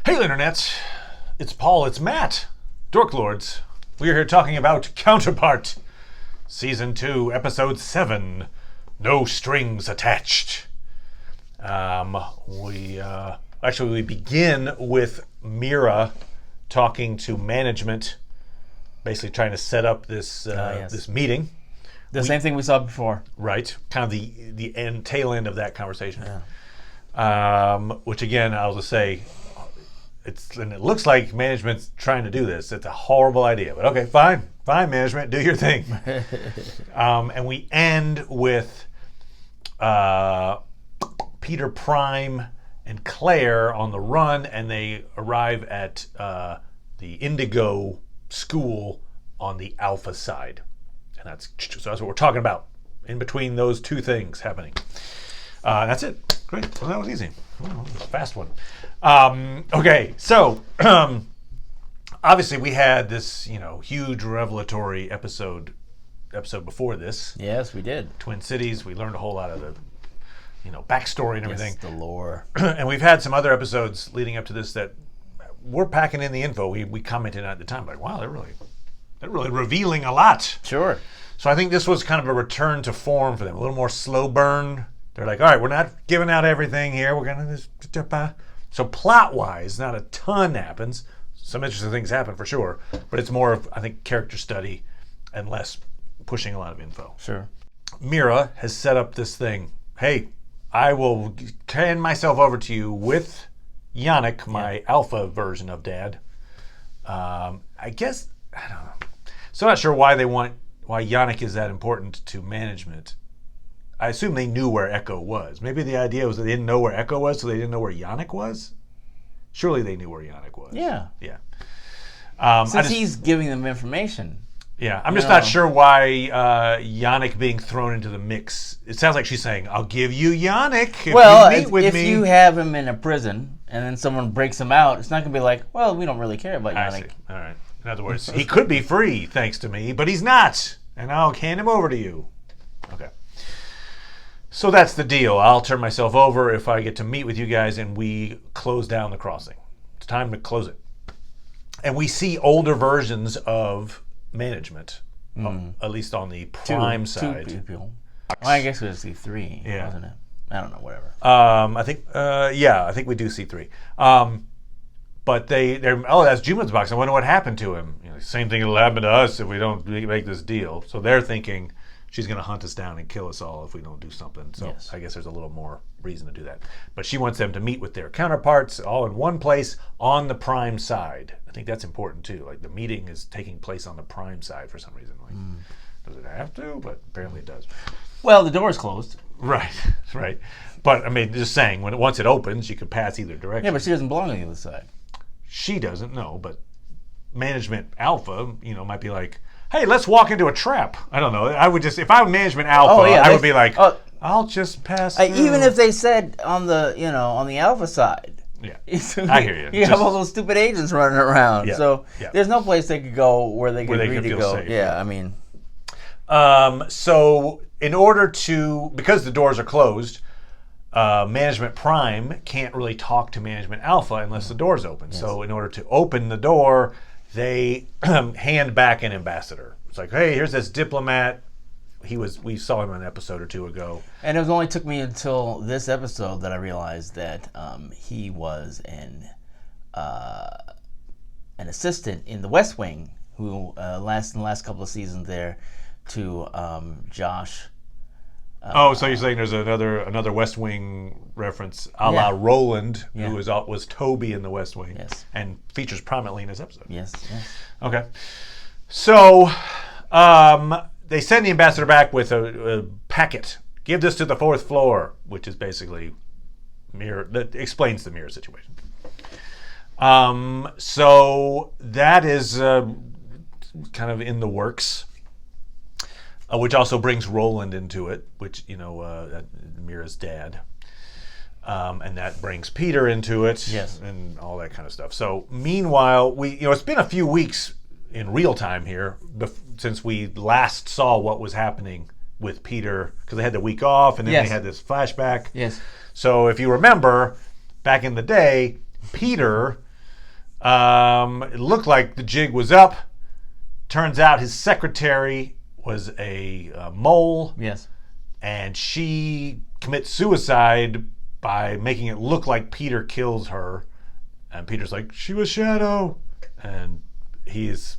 Hey, Internet. It's Paul, it's Matt. Dork Lords. We're here talking about Counterpart. Season 2, Episode 7. No Strings Attached. We begin with Mira talking to management, basically trying to set up this this meeting. Same thing we saw before. Right. Kind of the tail end of that conversation. Yeah. Which again, I'll just say, it looks like management's trying to do this. It's a horrible idea, but okay, fine, management, do your thing. And we end with Peter Prime and Claire on the run, and they arrive at the Indigo school on the Alpha side, and that's what we're talking about. In between those two things happening, that's it. Great. Well, that was easy. That was a fast one. Okay, so obviously we had this, huge revelatory episode before this. Yes, we did. Twin Cities. We learned a whole lot of the, backstory and everything. Yes, the lore. And we've had some other episodes leading up to this that we're packing in the info. We commented at the time, like, wow, they're really revealing a lot. Sure. So I think this was kind of a return to form for them, a little more slow burn. They're like, all right, we're not giving out everything here. We're going to just... So plot-wise, not a ton happens. Some interesting things happen for sure, but it's more of, I think, character study and less pushing a lot of info. Sure. Mira has set up this thing. Hey, I will hand myself over to you with Yannick, my alpha version of Dad. I guess, I don't know. So I'm not sure why Yannick is that important to management. I assume they knew where Echo was. Maybe the idea was that they didn't know where Echo was, so they didn't know where Yannick was? Surely they knew where Yannick was. Yeah. Yeah. Since he's giving them information. Yeah, I'm just not sure why Yannick being thrown into the mix. It sounds like she's saying, I'll give you Yannick if you meet with me. If you have him in a prison and then someone breaks him out, it's not going to be like, well, we don't really care about Yannick. I see. All right. In other words, he could be free thanks to me, but he's not. And I'll hand him over to you. Okay. So that's the deal. I'll turn myself over if I get to meet with you guys and we close down the crossing. It's time to close it. And we see older versions of management, at least on the Prime side. Two people. Well, I guess we see three, wasn't it? I don't know, whatever. I think we do see three. But they're that's Juman's box. I wonder what happened to him. Same thing will happen to us if we don't make this deal. So they're thinking she's going to hunt us down and kill us all if we don't do something. So I guess there's a little more reason to do that. But she wants them to meet with their counterparts all in one place on the Prime side. I think that's important too. Like the meeting is taking place on the Prime side for some reason. Like, does it have to? But apparently it does. Well, the door's closed. Right. But I mean, just saying, once it opens, you can pass either direction. Yeah, but she doesn't belong on the other side. She doesn't know, but Management Alpha, might be like, hey, let's walk into a trap. I don't know. I would just, if I were Management Alpha, I would be like, I'll just pass through. Even if they said on the Alpha side. Yeah, I hear you. You have all those stupid agents running around. Yeah, so there's no place they could go where they could really go. Safe. Yeah, I mean. So in order to, because the doors are closed, Management Prime can't really talk to Management Alpha unless the door's open. Yes. So in order to open the door, they hand back an ambassador. It's like, hey, here's this diplomat. We saw him an episode or two ago. And it only took me until this episode that I realized that he was an assistant in the West Wing who in the last couple of seasons there to Josh. So you're saying there's another West Wing reference, a la Roland, who was Toby in the West Wing, and features prominently in this episode. Yes. Okay. So they send the ambassador back with a packet. Give this to the fourth floor, which is basically that explains the mirror situation. So that is kind of in the works. Which also brings Roland into it, which, Mira's dad. And that brings Peter into it. Yes. And all that kind of stuff. So meanwhile, it's been a few weeks in real time here since we last saw what was happening with Peter, because they had the week off and then they had this flashback. Yes. So if you remember, back in the day, Peter It looked like the jig was up. Turns out his secretary was a mole. Yes. And she commits suicide by making it look like Peter kills her. And Peter's like, she was Shadow. And he's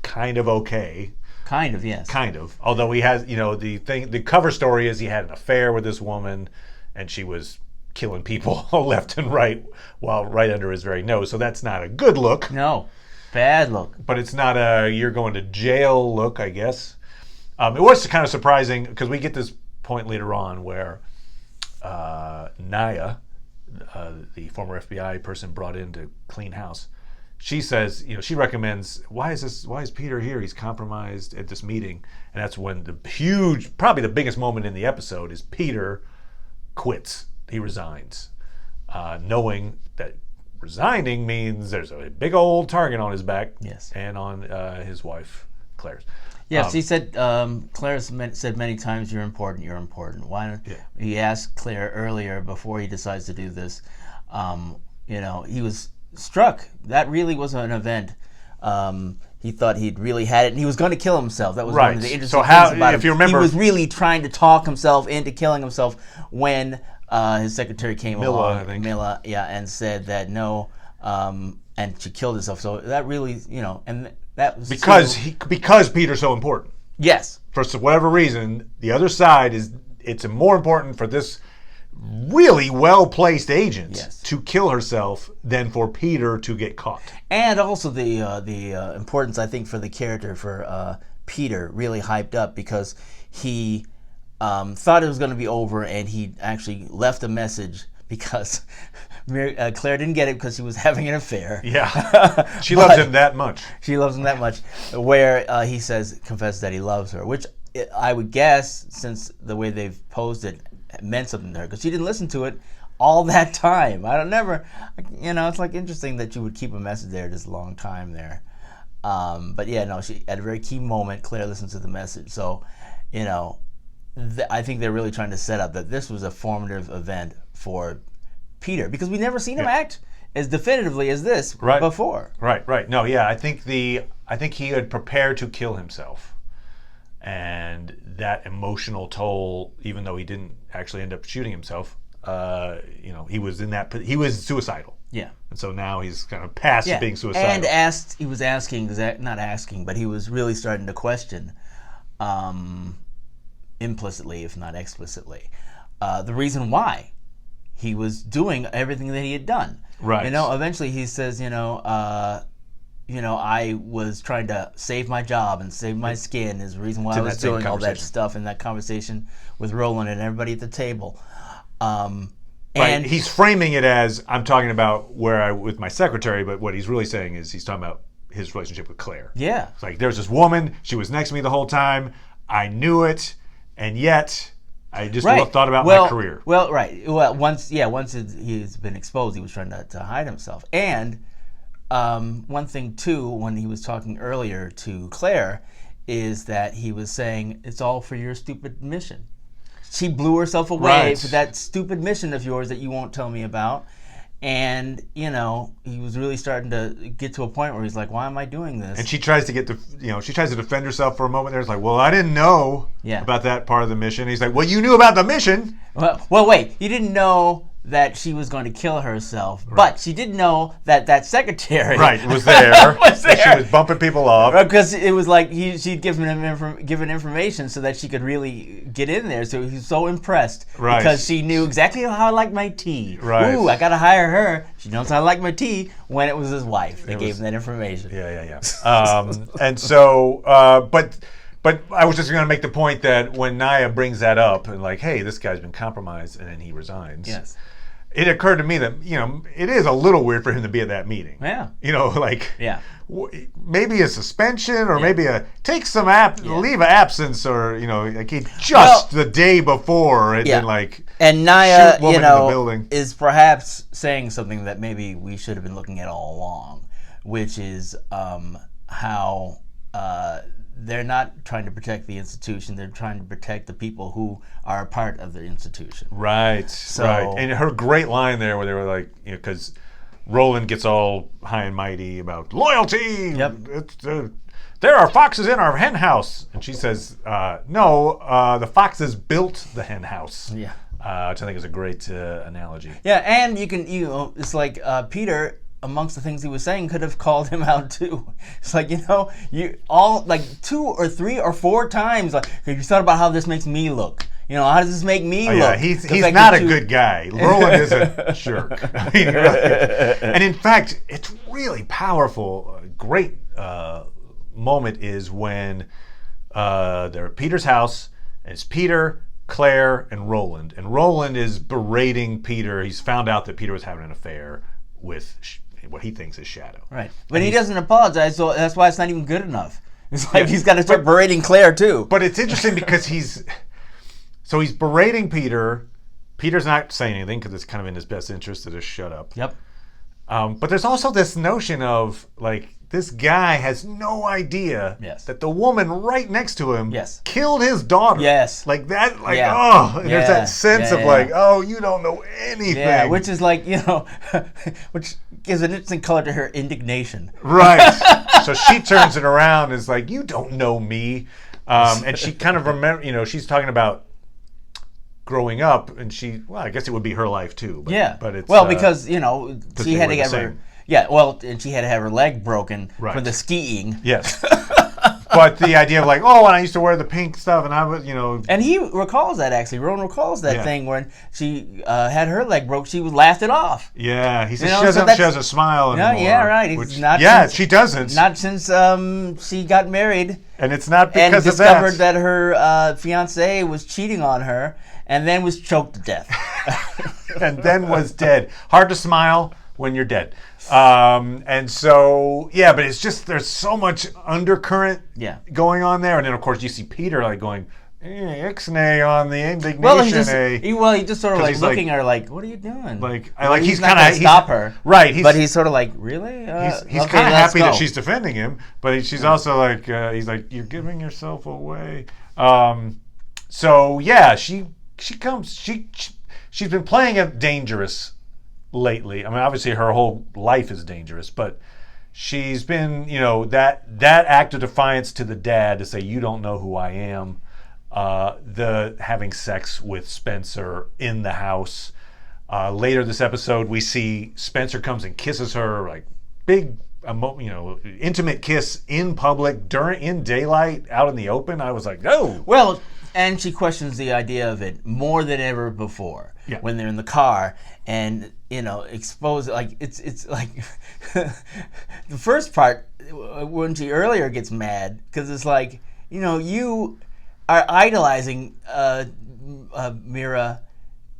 kind of okay. Kind of, yes. Kind of. Although he has, the cover story is he had an affair with this woman and she was killing people left and right while right under his very nose. So that's not a good look. No. Bad look. But it's not a you're going to jail look, I guess. It was kind of surprising because we get this point later on where Naya, the former FBI person brought in to clean house, she says, she recommends, why is Peter here? He's compromised at this meeting. And that's when the huge, probably the biggest moment in the episode is Peter quits. He resigns, knowing that resigning means there's a big old target on his back. Yes. And on his wife, Claire's. Yes, he said, Claire said many times, you're important, you're important. He asked Claire earlier before he decides to do this, he was struck. That really was an event. He thought he'd really had it, and he was going to kill himself. That was one of the interesting things about him. If you remember, he was really trying to talk himself into killing himself when his secretary came along. I think. Mila, and said that no, and she killed herself. So that really, and that was because Peter's so important. Yes. For whatever reason, the other side it's more important for this really well-placed agent to kill herself than for Peter to get caught. And also the importance, I think, for the character for Peter really hyped up because he thought it was going to be over, and he actually left a message because Claire didn't get it because he was having an affair. Yeah, she loves him that much. She loves him that much, where he confesses that he loves her, which I would guess, since the way they've posed it, meant something to her, because she didn't listen to it all that time. It's like interesting that you would keep a message there this long time there. But yeah, no, she at a very key moment, Claire listens to the message. So, I think they're really trying to set up that this was a formative event for Peter, because we've never seen him act as definitively as this before. Right. No, yeah, I think he had prepared to kill himself, and that emotional toll, even though he didn't actually end up shooting himself, he was suicidal. Yeah. And so now he's kind of past being suicidal. And he was really starting to question, implicitly, if not explicitly, the reason why he was doing everything that he had done. Right. Eventually he says, I was trying to save my job and save my skin is the reason why I was doing all that stuff in that conversation with Roland and everybody at the table. And he's framing it as, I'm talking about with my secretary, but what he's really saying is he's talking about his relationship with Claire. Yeah. It's like, there's this woman, she was next to me the whole time, I knew it, and yet I just thought about my career. Well, right. Well, once he's been exposed, he was trying to hide himself. And one thing, too, when he was talking earlier to Claire, is that he was saying, it's all for your stupid mission. She blew herself away for that stupid mission of yours that you won't tell me about. And, he was really starting to get to a point where he's like, why am I doing this? And she tries to she tries to defend herself for a moment there. It's like, well, I didn't know about that part of the mission. He's like, well, you knew about the mission. Well, wait, you didn't know that she was going to kill herself, but she did know that secretary was there. She was bumping people off because it was like she'd given information so that she could really get in there. So he was so impressed because she knew exactly how I like my tea. Ooh, I gotta hire her. She knows how I like my tea. When it was his wife that gave him that information. Yeah. And so, but I was just going to make the point that when Naya brings that up and like, hey, this guy's been compromised, and then he resigns. Yes. It occurred to me that, it is a little weird for him to be at that meeting. Yeah. Maybe a suspension or maybe take some leave of absence or, the day before and then and Naya, in the building. Is perhaps saying something that maybe we should have been looking at all along, which is how they're not trying to protect the institution. They're trying to protect the people who are a part of the institution. Right. And her great line there where they were like, because Roland gets all high and mighty about loyalty. Yep. There are foxes in our hen house. And she says, no, the foxes built the hen house. Yeah. Which I think is a great analogy. Yeah, and it's like Peter, amongst the things he was saying, could have called him out too. It's like, you all like 2 or 3 or 4 times, like, have you thought about how this makes me look? How does this make me look? Yeah, he's not a good guy. Roland is a jerk. I mean, really. And in fact, it's really powerful. A great moment is when they're at Peter's house, and it's Peter, Claire, and Roland. And Roland is berating Peter. He's found out that Peter was having an affair with what he thinks is Shadow. Right. But he doesn't apologize, so that's why it's not even good enough. It's like he's got to start berating Claire too. But it's interesting because he's berating Peter. Peter's not saying anything because it's kind of in his best interest to just shut up. Yep. But there's also this notion of, like, this guy has no idea that the woman right next to him killed his daughter. Yes. Like that, like, there's that sense of like, oh, you don't know anything. Yeah, which is like, which gives an interesting color to her indignation. Right. So she turns it around and is like, you don't know me. And she kind of she's talking about growing up, and I guess it would be her life too. But, but it's because she had to have her, and she had to have her leg broken for the skiing. Yes. But the idea of like, oh, and I used to wear the pink stuff, and I was, And he recalls that actually. Rowan recalls that thing when she had her leg broke. She laughed it off. Yeah, he says she has a smile anymore. Yeah, right. She doesn't. Not since she got married. And it's not because of that. And discovered that her fiance was cheating on her, and then was choked to death. And then was dead. Hard to smile when you're dead. And so, but it's just, there's so much undercurrent going on there. And then, of course, you see Peter like going, ixnay on the indignation. Well, he just sort of like looking at her like, what are you doing? He's kind of stop her. Right. But he's sort of like, really? He's kind of happy that she's defending him. But she's also like, he's like, you're giving yourself away. She comes, she's been playing it dangerous lately. I mean, obviously her whole life is dangerous, but she's been, that act of defiance to the dad to say, you don't know who I am, the having sex with Spencer in the house. Later this episode, we see Spencer comes and kisses her, like big, intimate kiss in public, in daylight, out in the open. I was like, no. Well, and she questions the idea of it more than ever before when they're in the car and expose, like it's like the first part when she earlier gets mad because it's like you are idolizing Mira.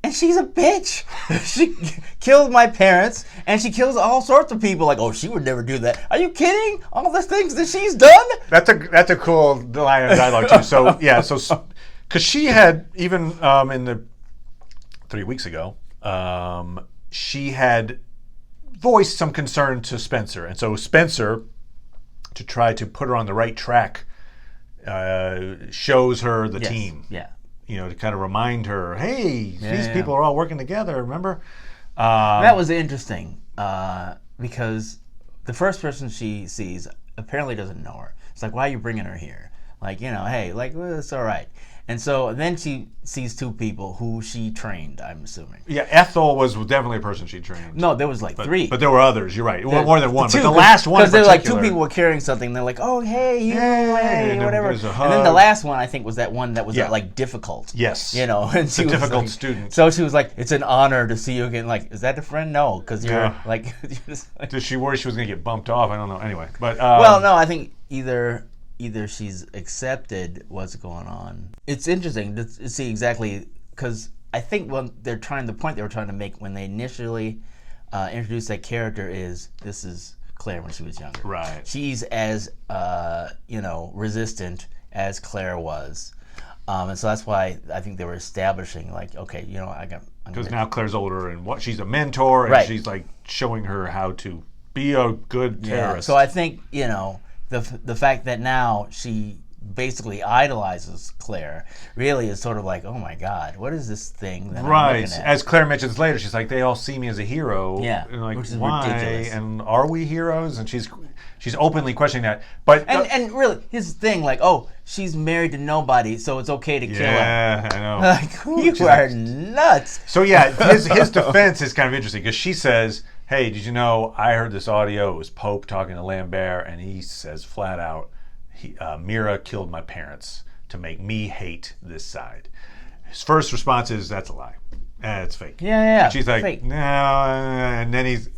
And she's a bitch. She killed my parents, and she kills all sorts of people. Like, oh, she would never do that. Are you kidding? All the things that she's done. That's a cool line of dialogue too. So because she had even in the 3 weeks ago, she had voiced some concern to Spencer, and so Spencer, to try to put her on the right track, shows her the team. Yeah. To kind of remind her, hey, these people are all working together, remember? That was interesting because the first person she sees apparently doesn't know her. It's like, why are you bringing her here? Like, hey, like, well, it's all right. And so then she sees 2 people who she trained, I'm assuming. Yeah, Ethel was definitely a person she trained. No, there was like 3. But there were others, you're right. More than one. But the last one because there were like 2 people were carrying something. They're like, oh, hey, whatever. And then the last one, I think, was that one that was like difficult. Yes. And she was difficult like, student. So she was like, it's an honor to see you again. Like, is that a friend? No, because you're like... Did she worry she was going to get bumped off? I don't know. Anyway. But well, no, I think either she's accepted what's going on. It's interesting to see exactly, because I think the point they were trying to make when they initially introduced that character is, this is Claire when she was younger. Right. She's as, resistant as Claire was. And so that's why I think they were establishing, like, okay, because now Claire's older and she's a mentor, and she's like showing her how to be a good terrorist. So I think, the fact that now she basically idolizes Claire, really is sort of like, oh my God, what is this thing that I'm Right. looking at? As Claire mentions later, she's like, they all see me as a hero. Yeah, And like, which is why? ridiculous. And are we heroes? And she's openly questioning that. But And really, his thing, like, oh, she's married to nobody, so it's okay to kill her. yeah, I know. Like, you are nuts. So yeah, his defense is kind of interesting because she says, "Hey, did you know I heard this audio? It was Pope talking to Lambert, and he says flat out, Mira killed my parents to make me hate this side." His first response is, "That's a lie. It's fake." Yeah. And she's like, fake. "No," and then he's,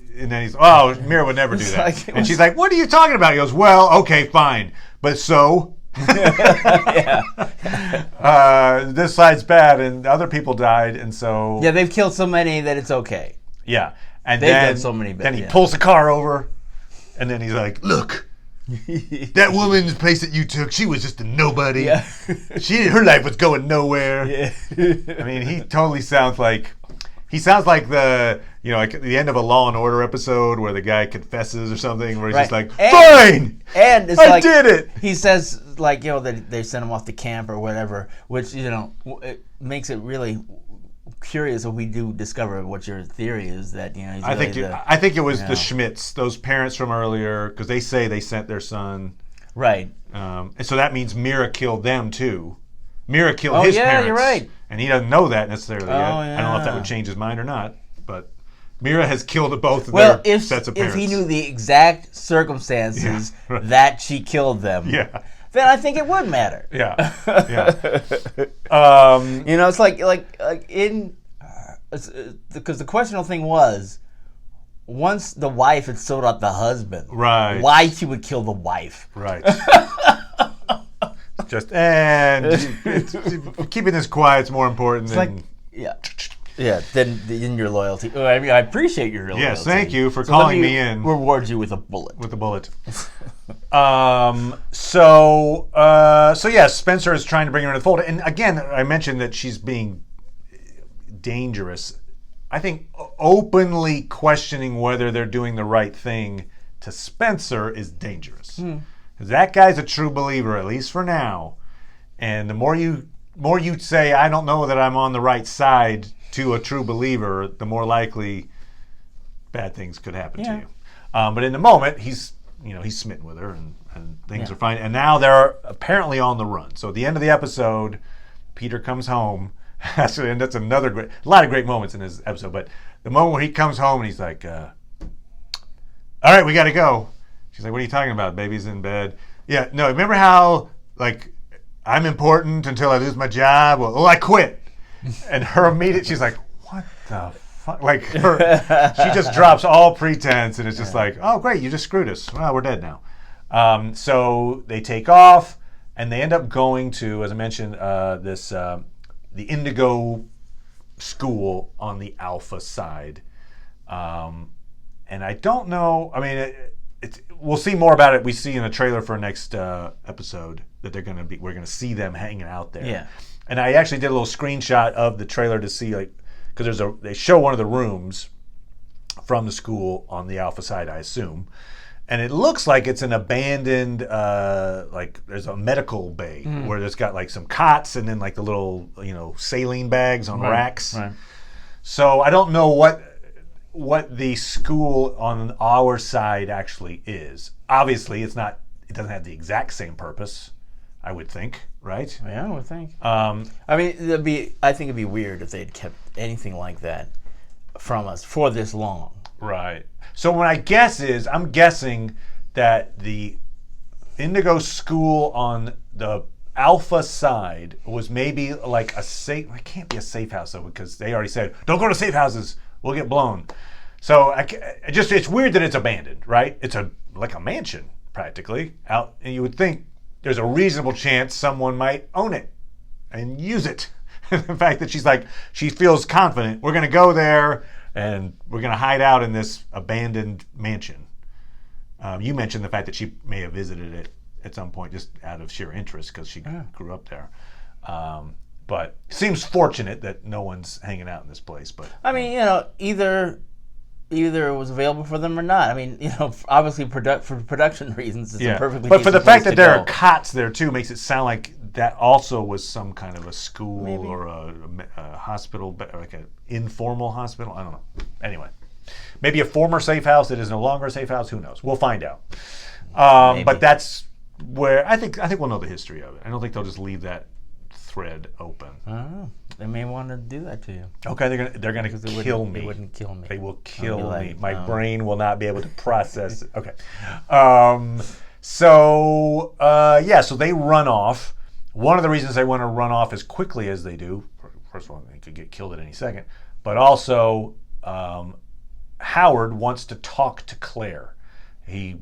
"Oh, Mira would never do that." like, and she's like, "What are you talking about?" He goes, "Well, okay, fine, but so." This side's bad, and other people died, and so Yeah, they've killed so many that it's okay. yeah. And They've then done so many bad, then he yeah. pulls the car over, and then he's like, "Look, that woman's place that you took, she was just a nobody. Yeah. Her life was going nowhere." Yeah. I mean, he totally sounds like the like at the end of a Law and Order episode where the guy confesses or something, where he's just like, "Fine, And it's I did it." He says, like, that they sent him off to camp or whatever, which, it makes it really curious if we do discover what your theory is, that, he's I really I think it was the Schmidts, those parents from earlier, because they say they sent their son. Right. And so that means Mira killed them too. Mira killed his parents. You're right. And he doesn't know that necessarily yet. Yeah. I don't know if that would change his mind or not, but Mira has killed both of Well, their sets of parents. if he knew the exact circumstances Yeah, right. that she killed them, Yeah. then I think it would matter. Yeah. It's like in because the questionable thing was, once the wife had sold out the husband, Right. why she would kill the wife. Right. Keeping this quiet's more important than. Than your loyalty. I mean, I appreciate your loyalty. Yes, thank you for calling me in. Reward you with a bullet. With a bullet. So yes, Spencer is trying to bring her into the fold. And again, I mentioned that she's being dangerous. I think openly questioning whether they're doing the right thing to Spencer is dangerous. Because that guy's a true believer, at least for now. And the more you say, "I don't know that I'm on the right side," to a true believer, the more likely bad things could happen to you. But in the moment, he's smitten with her, and things are fine. And now they're apparently on the run. So at the end of the episode, Peter comes home. Actually, and that's a lot of great moments in this episode. But the moment where he comes home and he's like, "All right, we got to go." She's like, "What are you talking about? Baby's in bed." "Yeah, no, remember how, like, I'm important until I lose my job? Well, I quit." And her immediate, she's like, "What the fuck?" Like, she just drops all pretense, and it's just like, "Oh, great, you just screwed us. Well, we're dead now." So they take off, and they end up going to, as I mentioned, the Indigo school on the Alpha side. And I don't know, I mean, we'll see more about it. We see in the trailer for next episode that we're gonna see them hanging out there. Yeah. And I actually did a little screenshot of the trailer to see, like, because they show one of the rooms from the school on the Alpha side, I assume, and it looks like it's an abandoned, like there's a medical bay where there's got like some cots and then like the little saline bags on racks. Right. So I don't know what the school on our side actually is. Obviously, it doesn't have the exact same purpose, I would think, right? Yeah, I would think. I mean, I think it'd be weird if they'd kept anything like that from us for this long. Right. So what I'm guessing that the Indigo school on the Alpha side was maybe like a safe. It can't be a safe house though, because they already said, "Don't go to safe houses. We'll get blown." So it's weird that it's abandoned, right? It's like a mansion practically out, and you would think there's a reasonable chance someone might own it and use it. The fact that she feels confident, we're going to go there and we're going to hide out in this abandoned mansion. You mentioned the fact that she may have visited it at some point just out of sheer interest because she grew up there. But it seems fortunate that no one's hanging out in this place. But I mean, either either it was available for them or not. I mean, obviously for production reasons, it's a perfectly but for the decent fact place that to there go. are cots there too makes it sound like that also was some kind of a school Maybe. or a hospital, or like an informal hospital. I don't know. Anyway, maybe a former safe house that is no longer a safe house. Who knows? We'll find out. But that's where I think we'll know the history of it. I don't think they'll just leave that thread open. I don't know. They may want to do that to you. Okay, they're gonna kill me. They wouldn't kill me. They will kill me. like, My brain will not be able to process it. Okay. So they run off. One of the reasons they want to run off as quickly as they do, first of all, they could get killed at any second, but also Howard wants to talk to Claire. He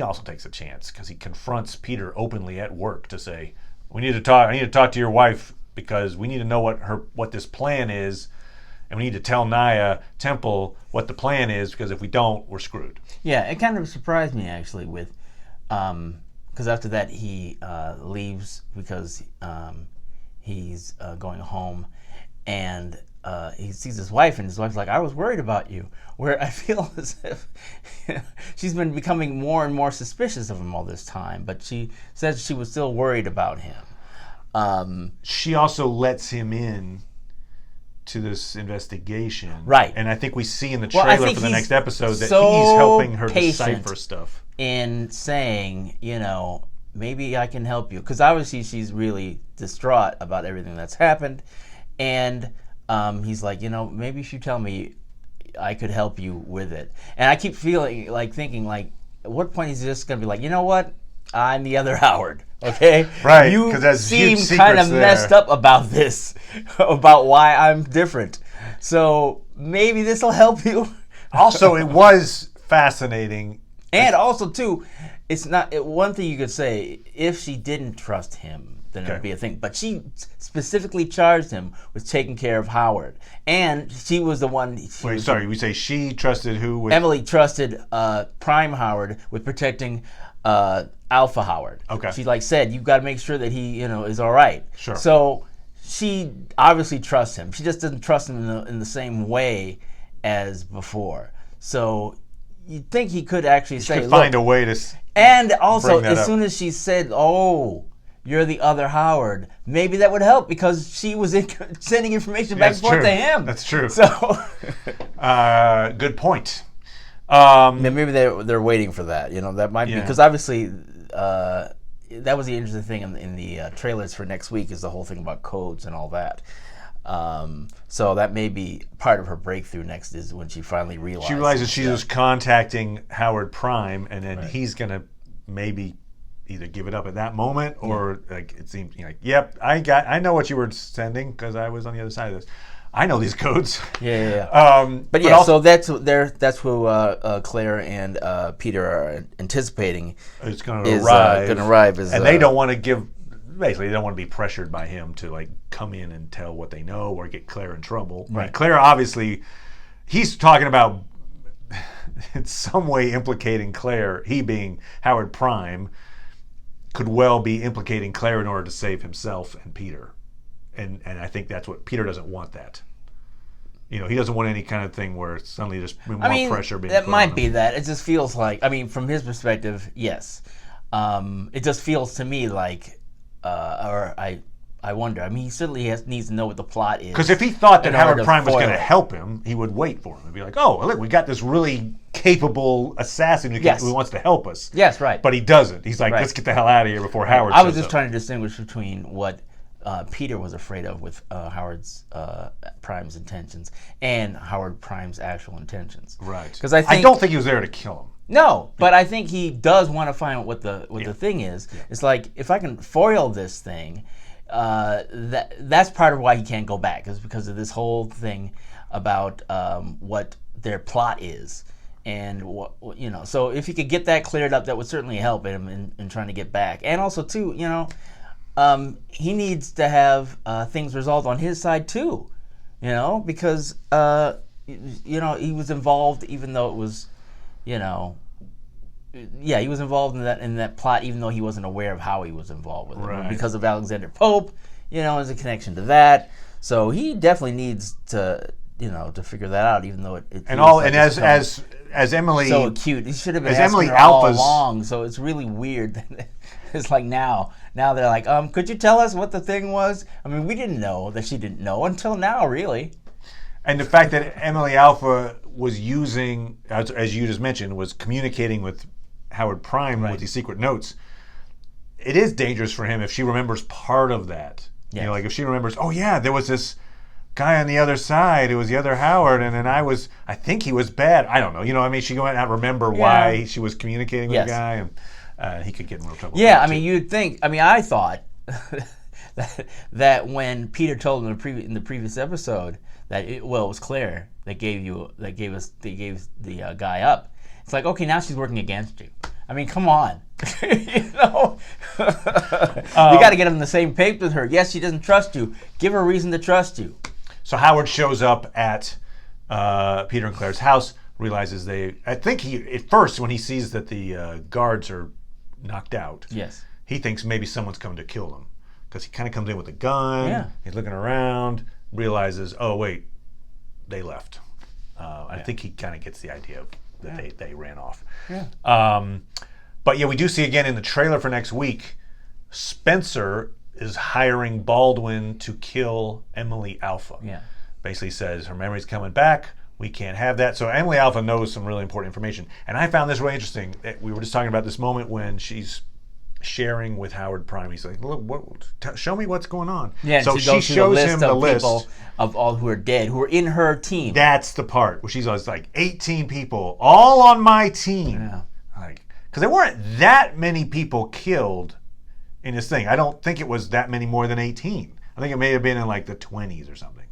also takes a chance because he confronts Peter openly at work to say, I need to talk to your wife because we need to know what this plan is, and we need to tell Naya Temple what the plan is, because if we don't, we're screwed. Yeah, it kind of surprised me actually with, because after that he leaves because he's going home, and he sees his wife, and his wife's like, I was worried about you. Where I feel as if she's been becoming more and more suspicious of him all this time, but she says she was still worried about him. She also lets him in to this investigation. Right. And I think we see in the trailer for the next episode that so he's helping her patient decipher stuff. In saying, maybe I can help you. Because obviously she's really distraught about everything that's happened. And he's like, maybe if you tell me, I could help you with it. And I keep thinking, at what point is he just going to be like, you know what? I'm the other Howard, okay? Right, You 'cause there's seem huge kind of secrets there. messed up about this, about why I'm different. So maybe this will help you. Also, it was fascinating. And also, too, it's not one thing you could say, if she didn't trust him, then it would be a thing. But she specifically charged him with taking care of Howard. And she was the one... We say she trusted who? Emily trusted Prime Howard with protecting Alpha Howard. Okay. She said, you've got to make sure that he, is all right. Sure. So she obviously trusts him. She just doesn't trust him in the same way as before. So you'd think he could actually say, find a way to... And also, bring that as up. soon as she said, "Oh, you're the other Howard," maybe that would help because she was sending information back and forth to him. That's true. So, good point. maybe they're waiting for that. That might be because obviously that was the interesting thing in the trailers for next week is the whole thing about codes and all that. So that may be part of her breakthrough next is when she finally realizes. She realizes she was contacting Howard Prime, and then he's going to maybe either give it up at that moment or it seems yep, I know what you were sending because I was on the other side of this. I know these codes. Yeah. But also, so that's who Claire and Peter are anticipating. It's going to arrive. And they don't want to give. Basically, they don't want to be pressured by him to come in and tell what they know or get Claire in trouble. Right. Claire, obviously, he's talking about in some way implicating Claire. He being Howard Prime could well be implicating Claire in order to save himself and Peter, and I think that's what Peter doesn't want. That he doesn't want any kind of thing where suddenly there's more pressure being. That put might on be him. that. It just feels like from his perspective, yes. It just feels to me like. Or I wonder. He certainly needs to know what the plot is. Because if he thought that in order Howard to Prime was foil going to it. help him, he would wait for him and be like, "Oh, look, we got this really capable assassin who wants to help us." Yes, right. But he doesn't. He's like, Right. "Let's get the hell out of here before Howard." I was shows just up. trying to distinguish between what Peter was afraid of with Howard's Prime's intentions and Howard Prime's actual intentions. Right. Because I don't think he was there to kill him. No, but I think he does want to find out what the thing is. Yeah. It's like, if I can foil this thing, that's part of why he can't go back, is because of this whole thing about what their plot is. And so if he could get that cleared up, that would certainly help him in trying to get back. And also too, he needs to have things resolved on his side too, because he was involved, even though it was. He was involved in that plot, even though he wasn't aware of how he was involved with it. Right. Because of Alexander Pope, there's a connection to that. So he definitely needs to to figure that out, even though it And feels all like and it's as Emily so acute. He should have been as asking Emily her all Alpha's along. So it's really weird. That it's like now they're like, could you tell us what the thing was? I mean, we didn't know that she didn't know until now, really. and the fact that Emily Alpha was using, as you just mentioned, was communicating with Howard Prime with these secret notes. It is dangerous for him if she remembers part of that. Yes. Like if she remembers, oh yeah, there was this guy on the other side. It was the other Howard, and then I think he was bad. I don't know. I mean, she might not remember why she was communicating with the guy, and he could get in real trouble. Yeah, I mean, you'd think. I mean, I thought that when Peter told him in the previous episode that it was Claire that gave the guy up. It's like, okay, now she's working against you. I mean, come on. You got to get on the same page with her. Yes, she doesn't trust you. Give her a reason to trust you. So Howard shows up at Peter and Claire's house, realizes I think at first when he sees that the guards are knocked out, yes, he thinks maybe someone's coming to kill them. Because he kind of comes in with a gun, yeah. He's looking around, realizes, oh wait, they left. I think he kind of gets the idea that they ran off. Yeah. But yeah, we do see again in the trailer for next week, Spencer is hiring Baldwin to kill Emily Alpha. Yeah. Basically says her memory's coming back. We can't have that. So Emily Alpha knows some really important information. And I found this really interesting. We were just talking about this moment when she's sharing with Howard Prime. He's like, look, show me what's going on. Yeah, so she shows him the list people of all who are dead, who are in her team. That's the part where she's always like, 18 people, all on my team. Yeah. Because there weren't that many people killed in this thing. I don't think it was that many more than 18. I think it may have been in like the 20s or something.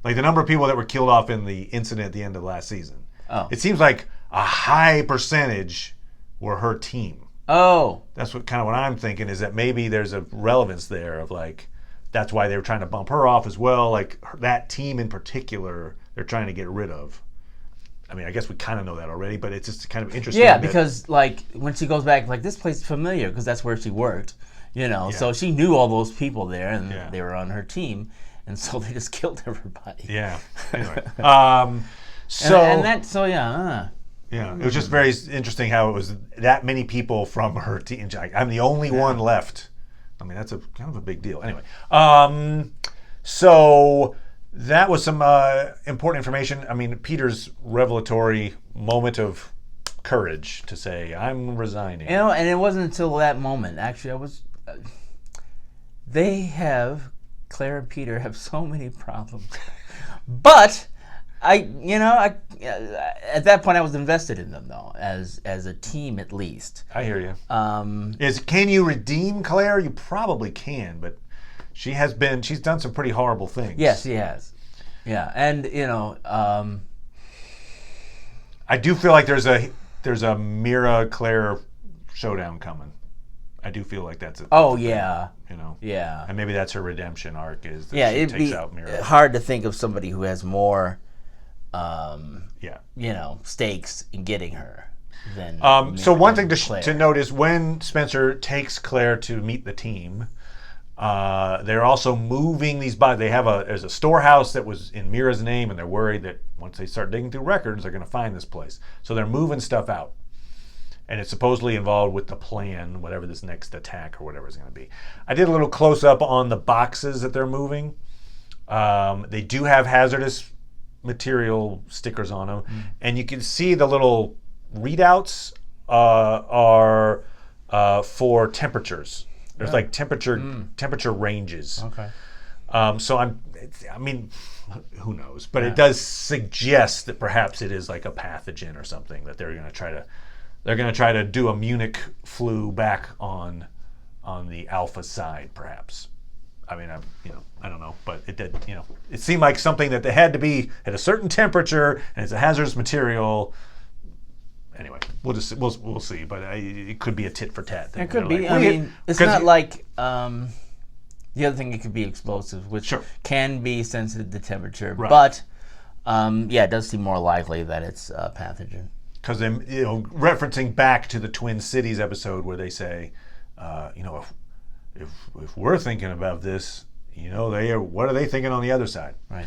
Like the number of people that were killed off in the incident at the end of last season. Oh. It seems like a high percentage were her team. Oh. That's what I'm thinking, is that maybe there's a relevance there of like, that's why they were trying to bump her off as well. Like that team in particular, they're trying to get rid of. I mean, I guess we kind of know that already, but it's just kind of interesting. Yeah, because like when she goes back, like this place is familiar because that's where she worked, So she knew all those people there, and they were on her team, and so they just killed everybody. Yeah. Anyway, yeah, it was just very interesting how it was that many people from her team. I'm the only one left. I mean, that's kind of a big deal. Anyway, so that was some important information. I mean, Peter's revelatory moment of courage to say, I'm resigning. And it wasn't until that moment, actually, Claire and Peter have so many problems. But, at that point I was invested in them, though, as a team at least. I hear you. Can you redeem Claire? You probably can, but she's done some pretty horrible things. Yes, she has. Yeah, and I do feel like there's a Mira Claire showdown coming. I do feel like that's it. Oh yeah. Yeah. And maybe that's her redemption arc is that she it'd takes be out Mira. Hard to think of somebody who has more stakes in getting her than so one thing to note is when Spencer takes Claire to meet the team, they're also moving these bodies. There's a storehouse that was in Mira's name, and they're worried that once they start digging through records, they're going to find this place. So they're moving stuff out. And it's supposedly involved with the plan, whatever this next attack or whatever it's going to be. I did a little close-up on the boxes that they're moving. They do have hazardous material stickers on them. And you can see the little readouts are for temperatures. There's like temperature ranges. Okay. So who knows? But it does suggest that perhaps it is like a pathogen or something that they're going to try to do a Munich flu back on the alpha side, perhaps. I mean, I don't know, but it did. It seemed like something that they had to be at a certain temperature, and it's a hazardous material. Anyway, we'll see, but it could be a tit for tat thing. It could be. Like, it's not like the other thing. It could be explosive, which can be sensitive to temperature, but it does seem more likely that it's a pathogen. Because referencing back to the Twin Cities episode where they say, if we're thinking about this, what are they thinking on the other side? Right.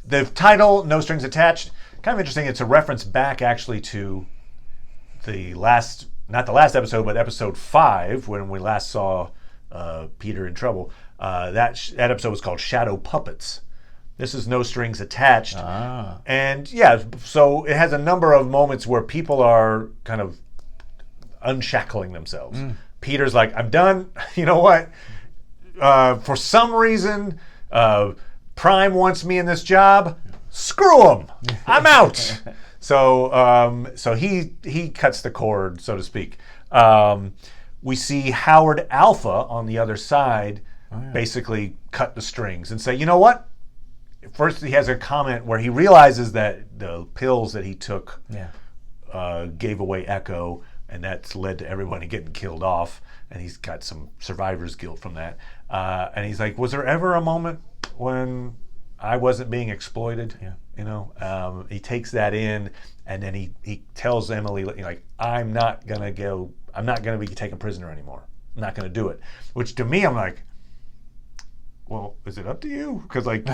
The title, No Strings Attached, kind of interesting. It's a reference back actually to not the last episode, but episode 5, when we last saw Peter in trouble. That episode was called Shadow Puppets. This is No Strings Attached. And yeah, so it has a number of moments where people are kind of unshackling themselves. Peter's like, I'm done. You know what? For some reason, Prime wants me in this job. Screw him. I'm out. So he cuts the cord, so to speak. We see Howard Alpha on the other side basically cut the strings and say, you know what? First, he has a comment where he realizes that the pills that he took gave away Echo, and that's led to everybody getting killed off, and he's got some survivor's guilt from that. And he's like, was there ever a moment when I wasn't being exploited? You know, he takes that in, and then he tells Emily, like, I'm not gonna be taken prisoner anymore. I'm not gonna do it. Which to me, I'm like, well, is it up to you? Because like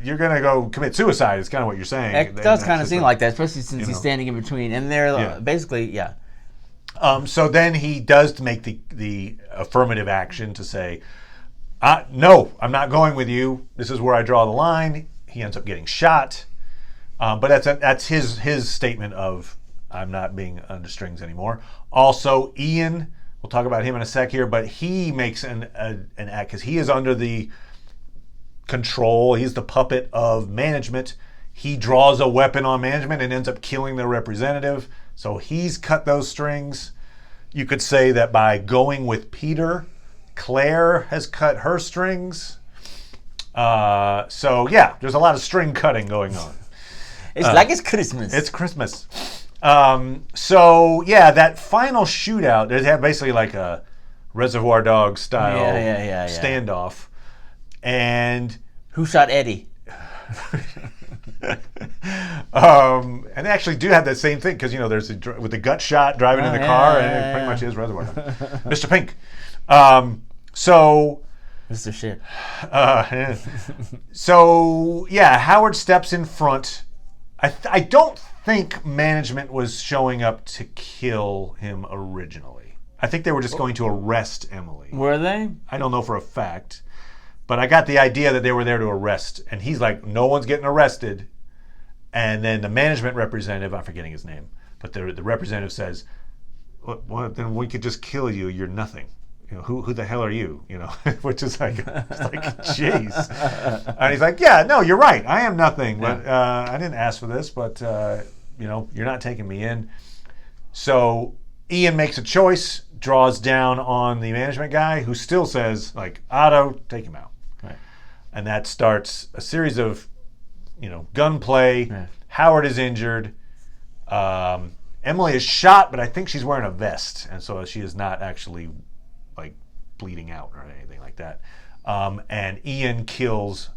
you're gonna go commit suicide. It's kind of what you're saying. It does kind of seem like that, especially since he's standing in between, and they're basically. So then he does make the affirmative action to say, no, I'm not going with you. This is where I draw the line. He ends up getting shot, but that's his statement of I'm not being under strings anymore. Also, Ian. We'll talk about him in a sec here, but he makes an act because he is under the control. He's the puppet of management. He draws a weapon on management and ends up killing the representative. So he's cut those strings. You could say that by going with Peter, Claire has cut her strings. So yeah, there's a lot of string cutting going on. It's like it's Christmas. It's Christmas. So yeah, that final shootout, they have basically like a Reservoir Dogs style standoff. And who shot Eddie? And they actually do have that same thing because there's with the gut shot driving in the car, and it pretty much is Reservoir Dogs. Mr. Pink. So Mr. Shit. So yeah, Howard steps in front. I don't think management was showing up to kill him originally. I think they were just going to arrest Emily. Were they? I don't know for a fact, but I got the idea that they were there to arrest. And he's like, no one's getting arrested. And then the management representative, I'm forgetting his name, but the representative says, well, then we could just kill you. You're nothing. Who the hell are you? Which is like, jeez. And he's like, yeah, no, you're right. I am nothing. But I didn't ask for this. But you're not taking me in. So Ian makes a choice, draws down on the management guy, who still says, like, Otto, take him out. Right. And that starts a series of, gunplay. Right. Howard is injured. Emily is shot, but I think she's wearing a vest, and so she is not actually like bleeding out or anything like that. And Ian kills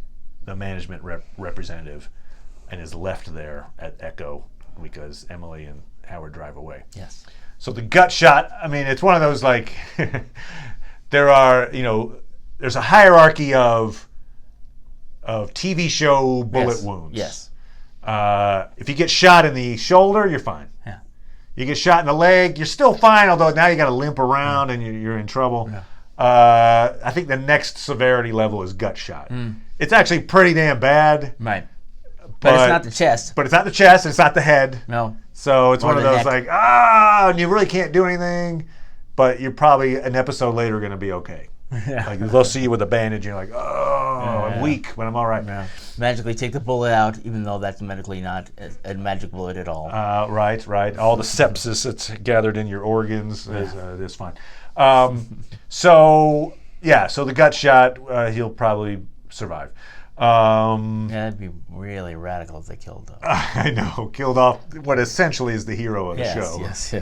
the management representative and is left there at Echo because Emily and Howard drive away. Yes. So the gut shot, I mean, it's one of those like there are, there's a hierarchy of TV show bullet wounds. Yes. If you get shot in the shoulder, you're fine. Yeah. You get shot in the leg, you're still fine, although now you got to limp around and you're in trouble. Yeah. I think the next severity level is gut shot. It's actually pretty damn bad. Right. But it's not the chest. But it's not the chest, it's not the head. No. So it's Or one of the those neck. like, and you really can't do anything, but you're probably an episode later going to be okay. Yeah. Like they'll see you with a bandage and you're like, I'm weak, but I'm all right. Yeah. Magically take the bullet out, even though that's medically not a magic bullet at all. Right. All the sepsis that's gathered in your organs is fine. So the gut shot, he'll probably survive. That'd be really radical if they killed him. I know, killed off what essentially is the hero of the show. Yes.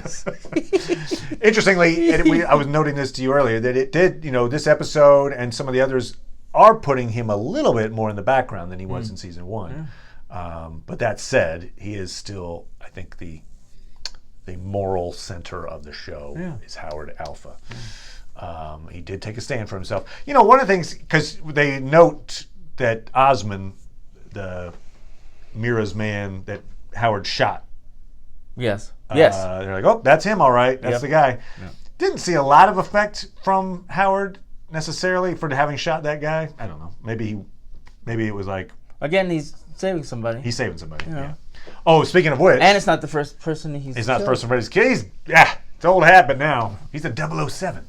Interestingly, I was noting this to you earlier, that it did, this episode and some of the others are putting him a little bit more in the background than he was in season 1. But that said, he is still, I think, the moral center of the show is Howard Alpha. He did take a stand for himself. One of the things, because they note that Osmond the Mira's man that Howard shot. Yes. Yes. They're like, oh, that's him, all right. That's the guy. Yep. Didn't see a lot of effect from Howard necessarily for having shot that guy. I don't know. Maybe it was like Again, he's saving somebody. he's saving somebody. You know. Yeah. Oh, speaking of which, And it's not the first person he's not the killed. first one. It's old habit now. He's a 007.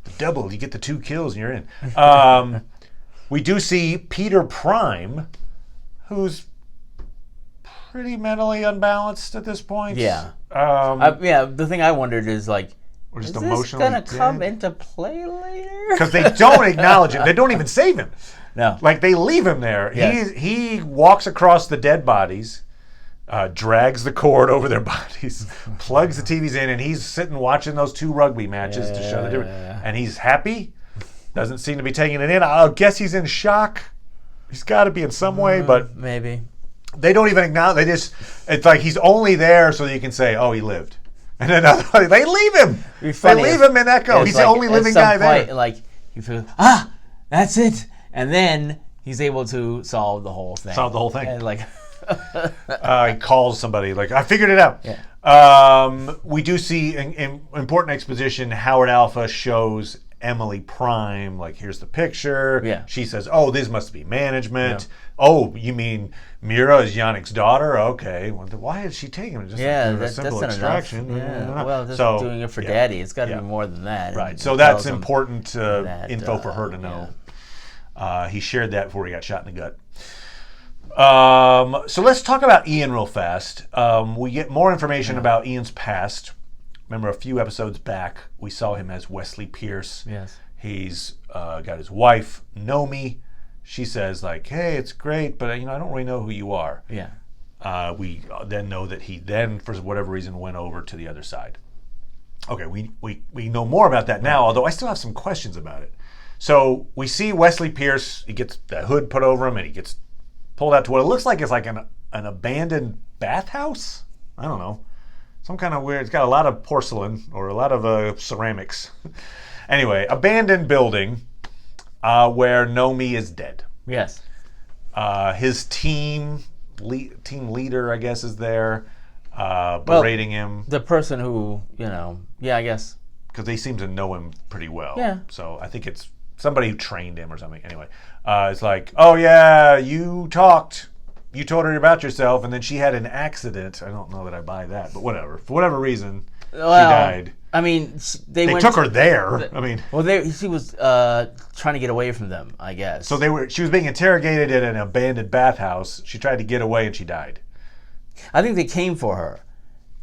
The double. You get the 2 kills and you're in. We do see Peter Prime, who's pretty mentally unbalanced at this point. Yeah. Yeah. The thing I wondered is like, Or just is emotionally this gonna come dead? into play later? Because they don't acknowledge him. They don't even save him. No. Like, they leave him there. Yes. He walks across the dead bodies, drags the cord over their bodies, plugs the TVs in, and he's sitting watching those 2 rugby matches to show the difference. And he's happy. Doesn't seem to be taking it in. I guess he's in shock. He's got to be in some way, but Maybe. they don't even acknowledge. It's like he's only there so you can say, oh, he lived. And then they leave him. They leave him in Echo. He's the only living guy there. Like, you feel, that's it. And then he's able to solve the whole thing. Solve the whole thing. And like, He calls somebody, like, I figured it out. Yeah. We do see in important exposition, Howard Alpha shows Emily Prime, like, here's the picture. Yeah. She says, oh, this must be management. Yeah. Oh, you mean Mira is Yannick's daughter? Okay. Well, why did she take him? Just a that's simple not extraction. enough. Yeah. Well, just So, doing it for yeah. daddy. It's got to Yeah. be more than that. Right. And So it that's tells him important that, info for her to know. He shared that before he got shot in the gut. So let's talk about Ian real fast. We get more information about Ian's past. Remember, a few episodes back, we saw him as Wesley Pierce. Yes. He's got his wife, Nomi. She says, like, hey, it's great, but I don't really know who you are. Yeah. We then know that he then, for whatever reason, went over to the other side. Okay, we know more about that now, although I still have some questions about it. So we see Wesley Pierce. He gets the hood put over him, and he gets pulled out to what it looks like is like an abandoned bathhouse. I don't know. Some kind of weird. It's got a lot of porcelain or a lot of ceramics. Anyway, abandoned building where Nomi is dead. Yes. His team leader, I guess, is there berating him. The person who, I guess. Because they seem to know him pretty well. Yeah. So I think it's somebody who trained him or something. Anyway, it's like, oh yeah, you told her about yourself, and then she had an accident. I don't know that I buy that, but whatever. For whatever reason, she died. I mean, they took her there. She was trying to get away from them, I guess. So she was being interrogated in an abandoned bathhouse. She tried to get away and she died. I think they came for her,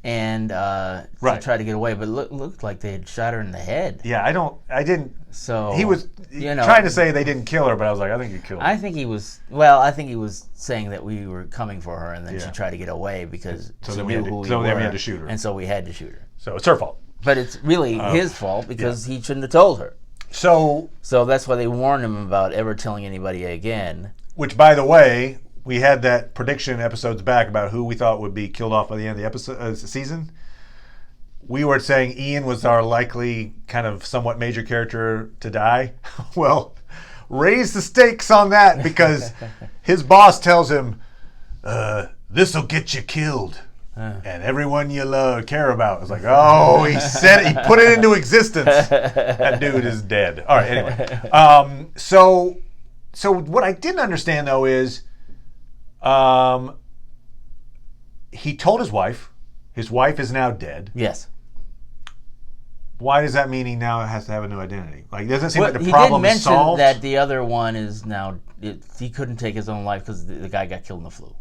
and she tried to get away, but looked like they had shot her in the head. Yeah, I didn't. So he was trying to say they didn't kill her, but I was like, I think you killed her. I think he was saying that we were coming for her, and then she tried to get away because she knew who we were. So then we had to shoot her. And so we had to shoot her. So it's her fault. But it's really his fault because he shouldn't have told her. So that's why they warned him about ever telling anybody again. Which, by the way, we had that prediction episodes back about who we thought would be killed off by the end of the season. We were saying Ian was our likely kind of somewhat major character to die. Well, raise the stakes on that because his boss tells him, this'll get you killed. And everyone you care about. It's like, oh, he said it. He put it into existence. That dude is dead. All right, anyway. So what I didn't understand, though, is he told his wife. His wife is now dead. Yes. Why does that mean he now has to have a new identity? Like, it doesn't seem like the problem is solved. He did mention that the other one is now, he couldn't take his own life because the guy got killed in the flu.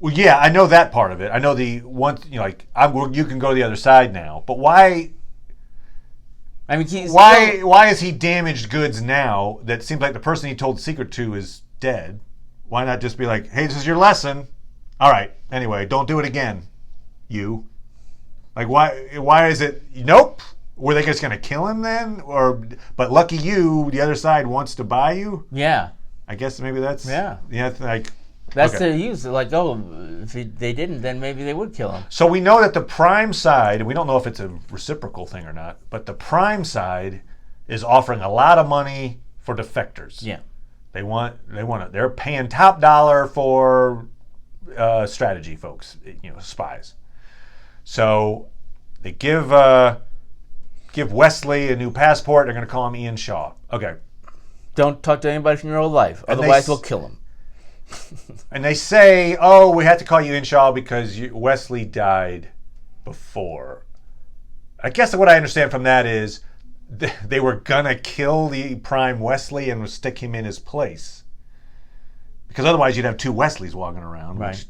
Well, yeah, I know that part of it. I know the one, you can go to the other side now. But why? I mean, why is he damaged goods now? That seems like the person he told the secret to is dead. Why not just be like, hey, this is your lesson. All right. Anyway, don't do it again. You. Like, why is it? Nope. Were they just going to kill him then? But lucky you, the other side wants to buy you. Yeah. I guess maybe that's. Yeah. Yeah. Like. That's their use. Like, if they didn't, then maybe they would kill him. So we know that the Prime side, and we don't know if it's a reciprocal thing or not, but the Prime side is offering a lot of money for defectors. Yeah. They're paying top dollar for strategy folks, spies. So they give Wesley a new passport. They're going to call him Ian Shaw. Okay. Don't talk to anybody from your old life, otherwise we'll kill him. And they say, "Oh, we had to call you Ian Shaw because Wesley died before." I guess what I understand from that is they were gonna kill the prime Wesley and stick him in his place, because otherwise you'd have two Wesleys walking around. Right.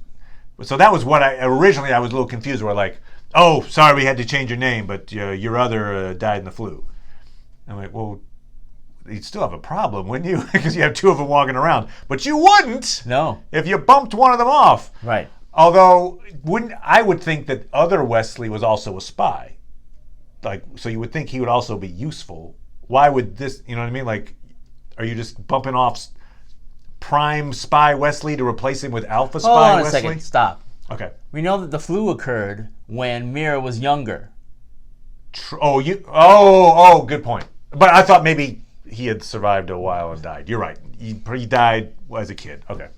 So that was what I was a little confused. We're like, "Oh, sorry, we had to change your name, but your other died in the flu." I'm like, "Well, you'd still have a problem, wouldn't you? Because you have two of them walking around, but you wouldn't. No. If you bumped one of them off." Right. Although, I would think that other Wesley was also a spy. Like, so you would think he would also be useful. Why would this, you know what I mean? Like, are you just bumping off prime spy Wesley to replace him with alpha spy Wesley? Hold on a second. Stop. Okay. We know that the flu occurred when Mira was younger. Good point. But I thought maybe he had survived a while and died. You're right. He died as a kid. Okay.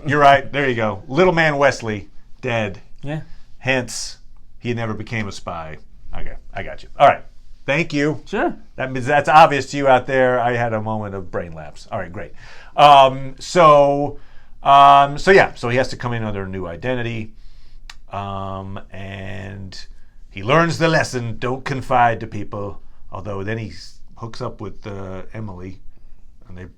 You're right. There you go. Little man Wesley, dead. Yeah. Hence, he never became a spy. Okay, I got you. All right, thank you. Sure. That means that's obvious to you out there. I had a moment of brain lapse. All right, great. So he has to come in under a new identity, and he learns the lesson: don't confide to people. Although then he hooks up with Emily, and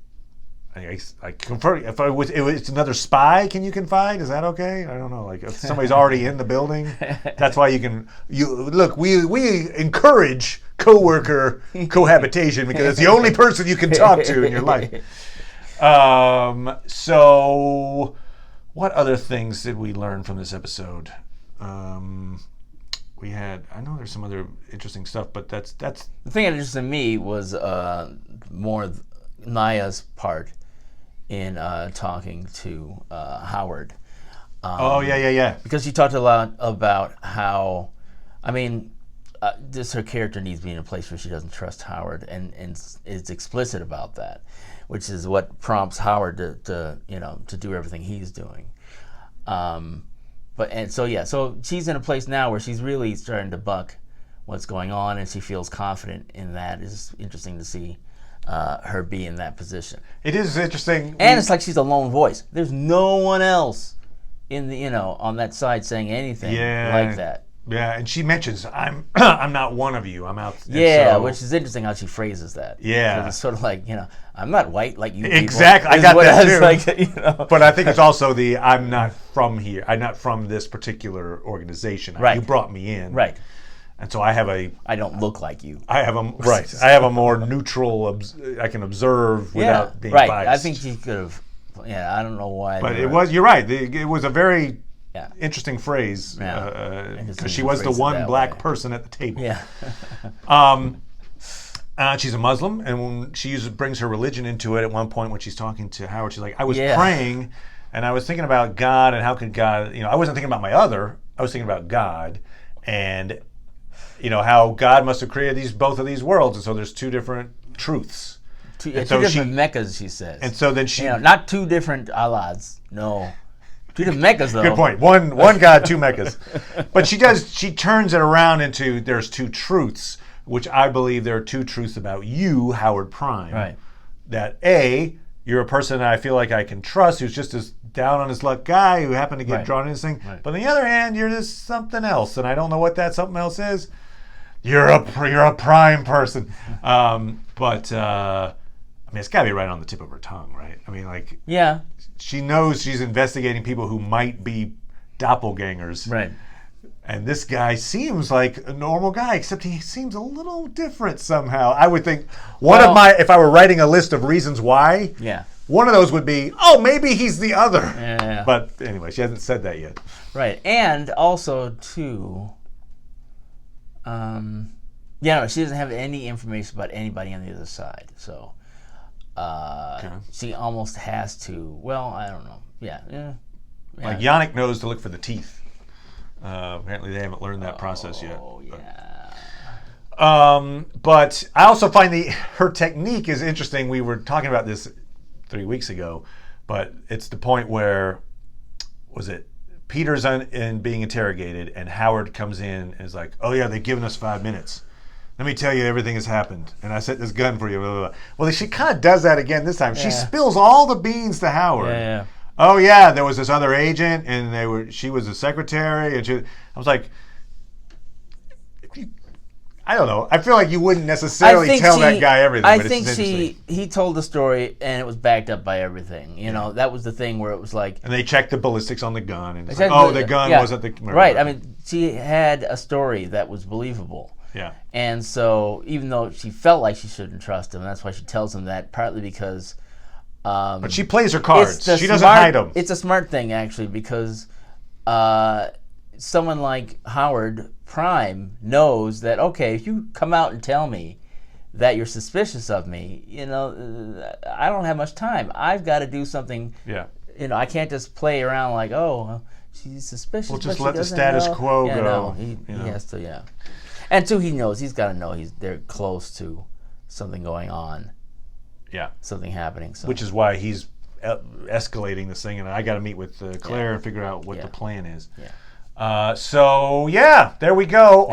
I confirm if it's another spy. Can you confide? Is that okay? I don't know. Like if somebody's already in the building, that's why look. We encourage coworker cohabitation because it's the only person you can talk to in your life. So, what other things did we learn from this episode? I know there's some other interesting stuff, but that's the thing that interested me was more Naya's part in talking to Howard. Yeah. Because she talked a lot about how, her character needs to be in a place where she doesn't trust Howard, and is explicit about that, which is what prompts Howard to do everything he's doing. So she's in a place now where she's really starting to buck what's going on, and she feels confident in that. It's interesting to see her be in that position. It is interesting, and it's like she's a lone voice. There's no one else in the on that side saying anything like that. Yeah, and she mentions I'm not one of you. I'm out. Yeah, which is interesting how she phrases that. Yeah, it's sort of like I'm not white like you. Exactly, people, I got that too. Like, But I think it's also I'm not from here. I'm not from this particular organization. Right. You brought me in. Right. And so I don't look like you. I have a more neutral. I can observe without being biased. I think she could have. Yeah, I don't know why. But you're right. It was a very interesting phrase because she was the one black person at the table. Yeah. She's a Muslim, and when she brings her religion into it at one point when she's talking to Howard, she's like, I was praying, and I was thinking about God, and how could God, I wasn't thinking about my other, I was thinking about God, and how God must have created both of these worlds, and so there's two different truths. Two different Meccas, she says. And so then she... not two different Allahs, no. Two different Meccas, though. Good point. One God, two Meccas. But she turns it around into there's two truths, which I believe there are two truths about you, Howard Prime. Right. That A, you're a person that I feel like I can trust, who's just this down on his luck guy who happened to get drawn into this thing. Right. But on the other hand, you're just something else, and I don't know what that something else is. You're a prime person. It's got to be right on the tip of her tongue, right? Yeah. She knows she's investigating people who might be doppelgangers. Right. And this guy seems like a normal guy, except he seems a little different somehow. I would think if I were writing a list of reasons why, one of those would be, maybe he's the other. Yeah. But anyway, she hasn't said that yet. Right. And also, too, she doesn't have any information about anybody on the other side. So she almost has to, I don't know. Yeah. Like Yannick knows to look for the teeth. Apparently they haven't learned that process yet. Oh, yeah. But I also find her technique is interesting. We were talking about this 3 weeks ago. But it's the point where, was it Peter's being interrogated, and Howard comes in and is like, "Oh yeah, they've given us 5 minutes. Let me tell you everything has happened, and I set this gun for you." Blah, blah, blah. Well, she kind of does that again this time. She spills all the beans to Howard. Yeah. Oh yeah, there was this other agent, and she was a secretary, and I was like, I don't know. I feel like you wouldn't necessarily tell that guy everything. I but think it's he told the story, and it was backed up by everything. You know, that was the thing where it was like. And they checked the ballistics on the gun, and exactly, the gun wasn't the right. I mean, she had a story that was believable. Yeah. And so, even though she felt like she shouldn't trust him, that's why she tells him that. Partly because. But she plays her cards. She doesn't hide them. It's a smart thing, actually, because someone like Howard Prime knows that, okay, if you come out and tell me that you're suspicious of me, you know, I don't have much time. I've got to do something. Yeah. You know, I can't just play around like, oh, she's suspicious. Well, just but let the status quo go. No, he has to, yeah. And two, he knows. He's got to know they're close to something going on. Yeah. Something happening. So. Which is why he's escalating this thing, and I got to meet with Claire and figure out what the plan is. Yeah. So yeah, there we go.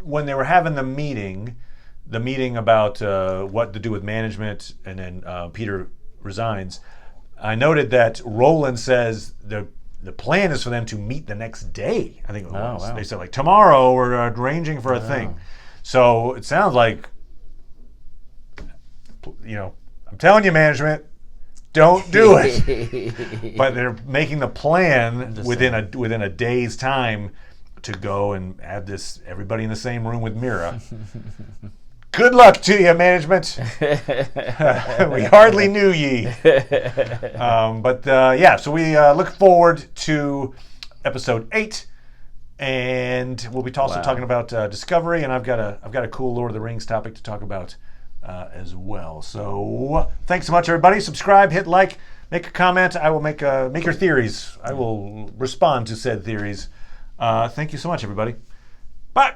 When they were having the meeting about what to do with management, and then Peter resigns, I noted that Roland says the plan is for them to meet the next day. I think it was. Wow. They said like tomorrow we're arranging for a thing. So it sounds like, you know, I'm telling you, management, don't do it. But they're making the plan within a day's time to go and have everybody in the same room with Mira. Good luck to you, management. We hardly knew ye. So we look forward to episode 8, and we'll be also talking about Discovery, and I've got a cool Lord of the Rings topic to talk about as well. So thanks so much, everybody. Subscribe, hit like, make a comment. I will make your theories. I will respond to said theories. Thank you so much, everybody. Bye.